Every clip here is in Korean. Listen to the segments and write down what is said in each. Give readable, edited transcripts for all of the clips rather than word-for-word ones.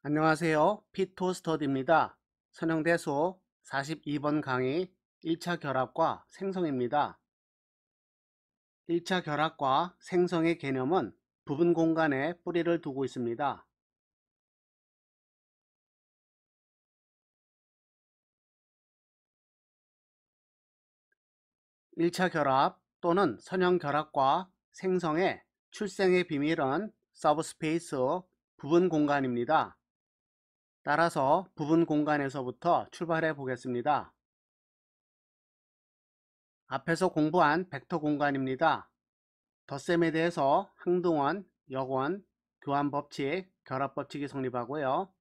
안녕하세요. 피토스터디입니다. 선형대수 42번 강의 1차 결합과 생성입니다. 1차 결합과 생성의 개념은 부분 공간에 뿌리를 두고 있습니다. 1차 결합 또는 선형 결합과 생성의 출생의 비밀은 서브스페이스 부분 공간입니다. 따라서 부분 공간에서부터 출발해 보겠습니다. 앞에서 공부한 벡터 공간입니다. 덧셈에 대해서 항등원, 역원, 교환법칙, 결합법칙이 성립하고요.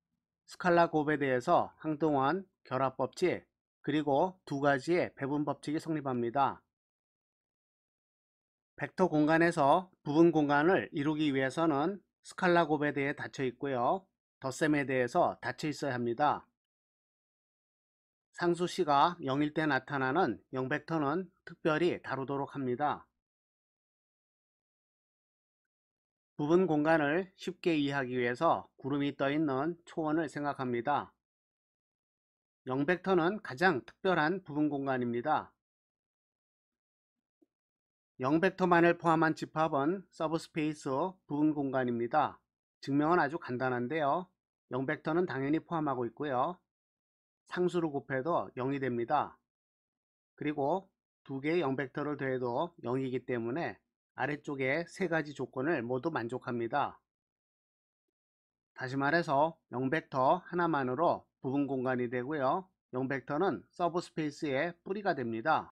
스칼라 곱에 대해서 항등원, 결합법칙, 그리고 두 가지의 배분법칙이 성립합니다. 벡터 공간에서 부분 공간을 이루기 위해서는 스칼라 곱에 대해 닫혀 있고요. 덧셈에 대해서 닫혀 있어야 합니다. 상수 C가 0일 때 나타나는 0벡터는 특별히 다루도록 합니다. 부분 공간을 쉽게 이해하기 위해서 구름이 떠있는 초원을 생각합니다. 0벡터는 가장 특별한 부분 공간입니다. 0벡터만을 포함한 집합은 서브스페이스 부분 공간입니다. 증명은 아주 간단한데요. 0벡터는 당연히 포함하고 있고요. 상수를 곱해도 0이 됩니다. 그리고 두 개의 0벡터를 더해도 0이기 때문에 아래쪽에 세 가지 조건을 모두 만족합니다. 다시 말해서 0벡터 하나만으로 부분 공간이 되고요. 0벡터는 서브스페이스의 뿌리가 됩니다.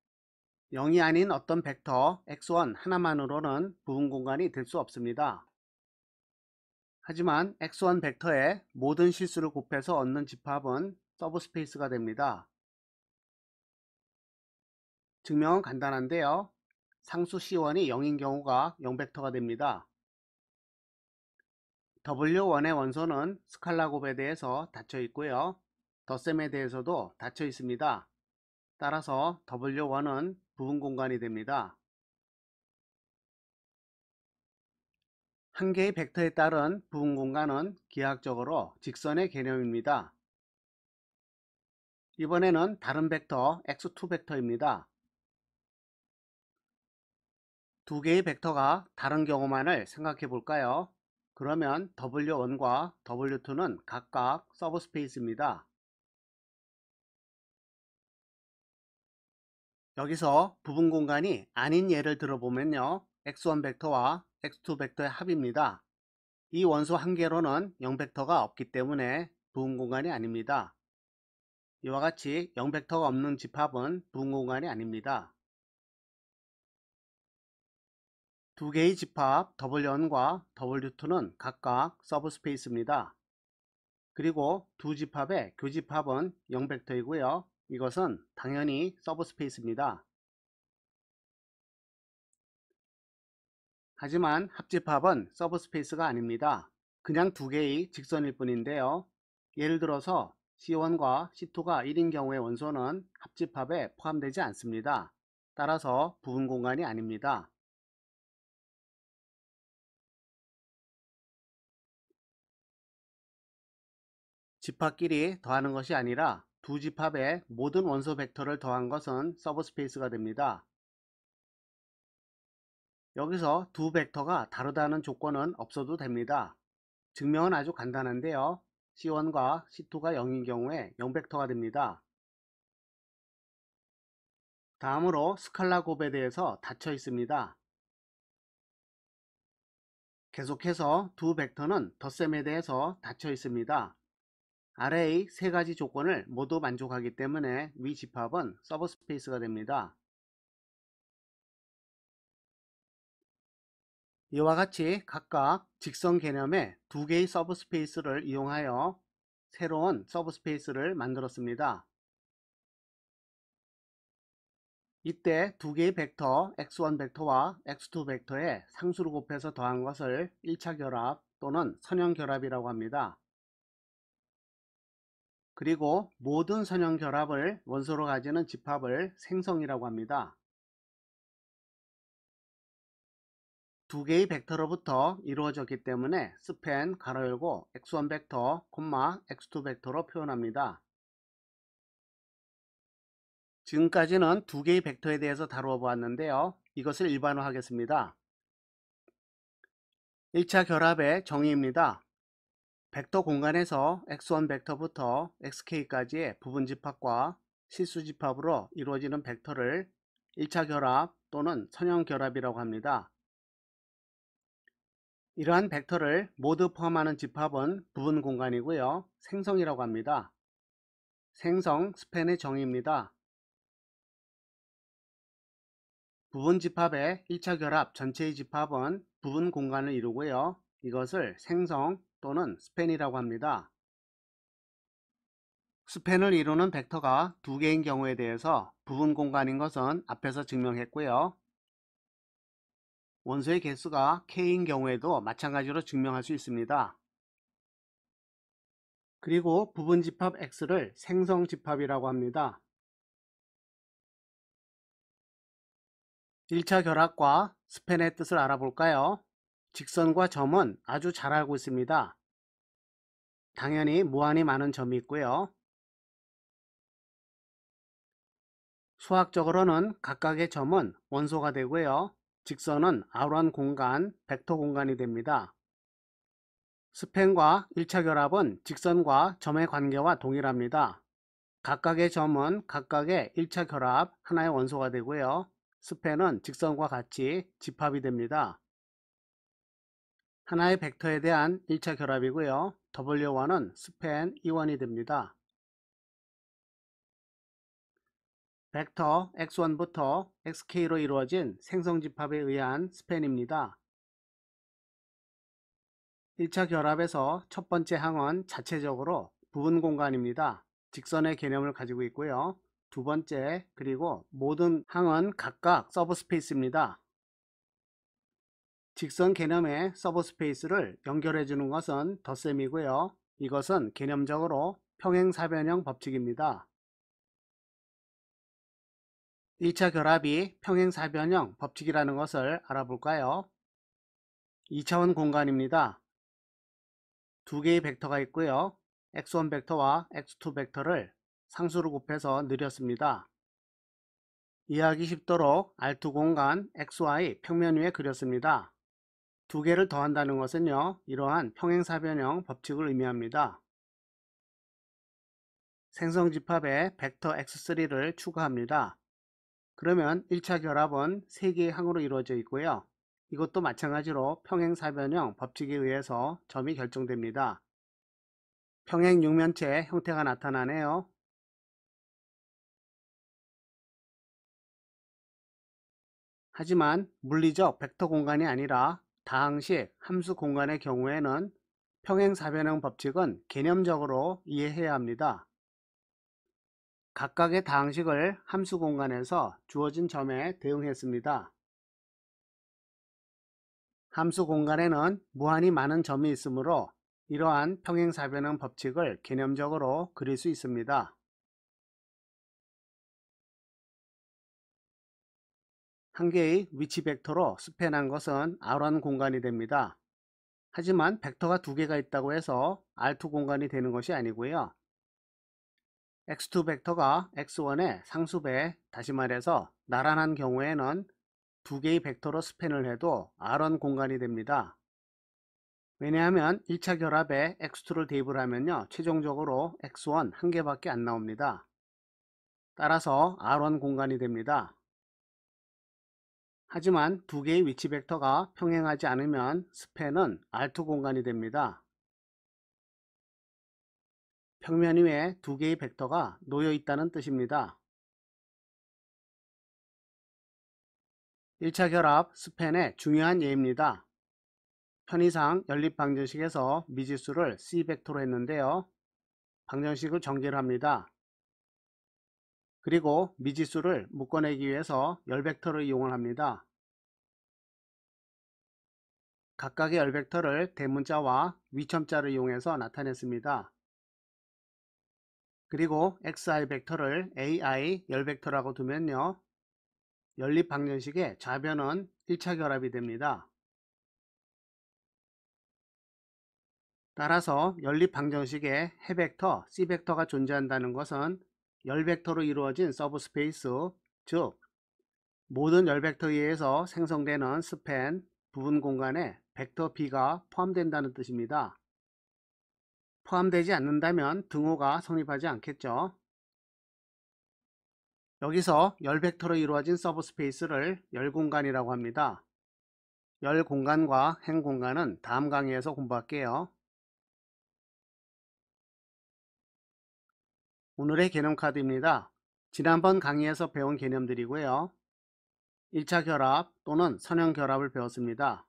0이 아닌 어떤 벡터 x1 하나만으로는 부분 공간이 될 수 없습니다. 하지만 x1 벡터의 모든 실수를 곱해서 얻는 집합은 서브스페이스가 됩니다. 증명은 간단한데요. 상수 C1이 0인 경우가 0벡터가 됩니다. W1의 원소는 스칼라 곱에 대해서 닫혀 있고요. 덧셈에 대해서도 닫혀 있습니다. 따라서 W1은 부분 공간이 됩니다. 한 개의 벡터에 따른 부분 공간은 기하학적으로 직선의 개념입니다. 이번에는 다른 벡터 x2 벡터입니다. 두 개의 벡터가 다른 경우만을 생각해 볼까요? 그러면 W1과 W2는 각각 서브스페이스입니다. 여기서 부분 공간이 아닌 예를 들어보면요. x1 벡터와 x2 벡터의 합입니다. 이 원소 한 개로는 0벡터가 없기 때문에 부분 공간이 아닙니다. 이와 같이 0벡터가 없는 집합은 부분 공간이 아닙니다. 두 개의 집합 W1과 W2는 각각 서브스페이스입니다. 그리고 두 집합의 교집합은 0벡터이고요. 이것은 당연히 서브스페이스입니다. 하지만 합집합은 서브스페이스가 아닙니다. 그냥 두 개의 직선일 뿐인데요. 예를 들어서 C1과 C2가 1인 경우의 원소는 합집합에 포함되지 않습니다. 따라서 부분 공간이 아닙니다. 집합끼리 더하는 것이 아니라 두 집합의 모든 원소 벡터를 더한 것은 서브스페이스가 됩니다. 여기서 두 벡터가 다르다는 조건은 없어도 됩니다. 증명은 아주 간단한데요. C1과 C2가 0인 경우에 0벡터가 됩니다. 다음으로 스칼라 곱에 대해서 닫혀 있습니다. 계속해서 두 벡터는 덧셈에 대해서 닫혀 있습니다. 아래의 세 가지 조건을 모두 만족하기 때문에 위 집합은 서브스페이스가 됩니다. 이와 같이 각각 직선 개념의 두 개의 서브스페이스를 이용하여 새로운 서브스페이스를 만들었습니다. 이때 두 개의 벡터 x1 벡터와 x2 벡터의 상수를 곱해서 더한 것을 1차 결합 또는 선형 결합이라고 합니다. 그리고 모든 선형 결합을 원소로 가지는 집합을 생성이라고 합니다. 두 개의 벡터로부터 이루어졌기 때문에 스팬 가로 열고 x1 벡터, x2 벡터로 표현합니다. 지금까지는 두 개의 벡터에 대해서 다루어 보았는데요. 이것을 일반화하겠습니다. 1차 결합의 정의입니다. 벡터 공간에서 x1 벡터부터 xk까지의 부분 집합과 실수 집합으로 이루어지는 벡터를 1차 결합 또는 선형 결합이라고 합니다. 이러한 벡터를 모두 포함하는 집합은 부분 공간이고요. 생성이라고 합니다. 생성 스팬의 정의입니다. 부분 집합의 1차 결합 전체의 집합은 부분 공간을 이루고요. 이것을 생성 또는 스팬이라고 합니다. 스팬을 이루는 벡터가 두 개인 경우에 대해서 부분 공간인 것은 앞에서 증명했고요. 원소의 개수가 k인 경우에도 마찬가지로 증명할 수 있습니다. 그리고 부분 집합 x를 생성 집합이라고 합니다. 1차 결합과 스팬의 뜻을 알아볼까요? 직선과 점은 아주 잘 알고 있습니다. 당연히 무한히 많은 점이 있고요. 수학적으로는 각각의 점은 원소가 되고요. 직선은 R1 공간, 벡터 공간이 됩니다. 스팬과 1차 결합은 직선과 점의 관계와 동일합니다. 각각의 점은 각각의 1차 결합 하나의 원소가 되고요. 스팬은 직선과 같이 집합이 됩니다. 하나의 벡터에 대한 1차 결합이고요. W1은 스팬 E1이 됩니다. 벡터 x1부터 xk로 이루어진 생성집합에 의한 스팬입니다. 1차 결합에서 첫 번째 항은 자체적으로 부분 공간입니다. 직선의 개념을 가지고 있고요. 두 번째 그리고 모든 항은 각각 서브스페이스입니다. 직선 개념의 서브스페이스를 연결해 주는 것은 덧셈이고요. 이것은 개념적으로 평행사변형 법칙입니다. 1차 결합이 평행사변형 법칙이라는 것을 알아볼까요? 2차원 공간입니다. 두 개의 벡터가 있고요. x1 벡터와 x2 벡터를 상수로 곱해서 늘렸습니다. 이해하기 쉽도록 R2 공간 xy 평면 위에 그렸습니다. 두 개를 더한다는 것은요, 이러한 평행사변형 법칙을 의미합니다. 생성집합에 벡터 x3를 추가합니다. 그러면 1차 결합은 3개의 항으로 이루어져 있고요. 이것도 마찬가지로 평행사변형 법칙에 의해서 점이 결정됩니다. 평행 육면체 형태가 나타나네요. 하지만 물리적 벡터 공간이 아니라 다항식 함수 공간의 경우에는 평행사변형 법칙은 개념적으로 이해해야 합니다. 각각의 다항식을 함수 공간에서 주어진 점에 대응했습니다. 함수 공간에는 무한히 많은 점이 있으므로 이러한 평행사변형 법칙을 개념적으로 그릴 수 있습니다. 한 개의 위치 벡터로 스팬한 것은 R1 공간이 됩니다. 하지만 벡터가 두 개가 있다고 해서 R2 공간이 되는 것이 아니고요. x2 벡터가 x1의 상수배, 다시 말해서 나란한 경우에는 두 개의 벡터로 스팬을 해도 R1 공간이 됩니다. 왜냐하면 1차 결합에 x2를 대입을 하면요, 최종적으로 x1 한 개밖에 안 나옵니다. 따라서 R1 공간이 됩니다. 하지만 두 개의 위치 벡터가 평행하지 않으면 스팬은 R2 공간이 됩니다. 평면 위에 두 개의 벡터가 놓여 있다는 뜻입니다. 1차 결합 스팬의 중요한 예입니다. 편의상 연립방정식에서 미지수를 C벡터로 했는데요. 방정식을 전개를 합니다. 그리고 미지수를 묶어내기 위해서 열벡터를 이용을 합니다. 각각의 열벡터를 대문자와 위첨자를 이용해서 나타냈습니다. 그리고 xi 벡터를 ai 열벡터라고 두면요, 연립방정식의 좌변은 1차 결합이 됩니다. 따라서 연립 방정식에 해벡터, C벡터가 존재한다는 것은 열벡터로 이루어진 서브스페이스, 즉 모든 열벡터에 의해서 생성되는 스팬, 부분 공간에 벡터 B가 포함된다는 뜻입니다. 포함되지 않는다면 등호가 성립하지 않겠죠. 여기서 열벡터로 이루어진 서브스페이스를 열공간이라고 합니다. 열공간과 행공간은 다음 강의에서 공부할게요. 오늘의 개념 카드입니다. 지난번 강의에서 배운 개념들이고요. 1차 결합 또는 선형 결합을 배웠습니다.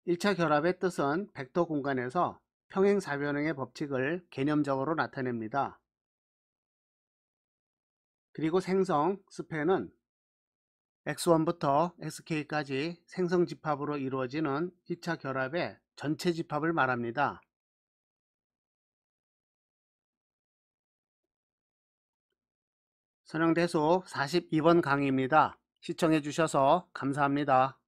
1차 결합의 뜻은 벡터 공간에서 평행사변형의 법칙을 개념적으로 나타냅니다. 그리고 생성, 스팬은 x1부터 xk까지 생성 집합으로 이루어지는 1차 결합의 전체 집합을 말합니다. 선형대수 42번 강의입니다. 시청해 주셔서 감사합니다.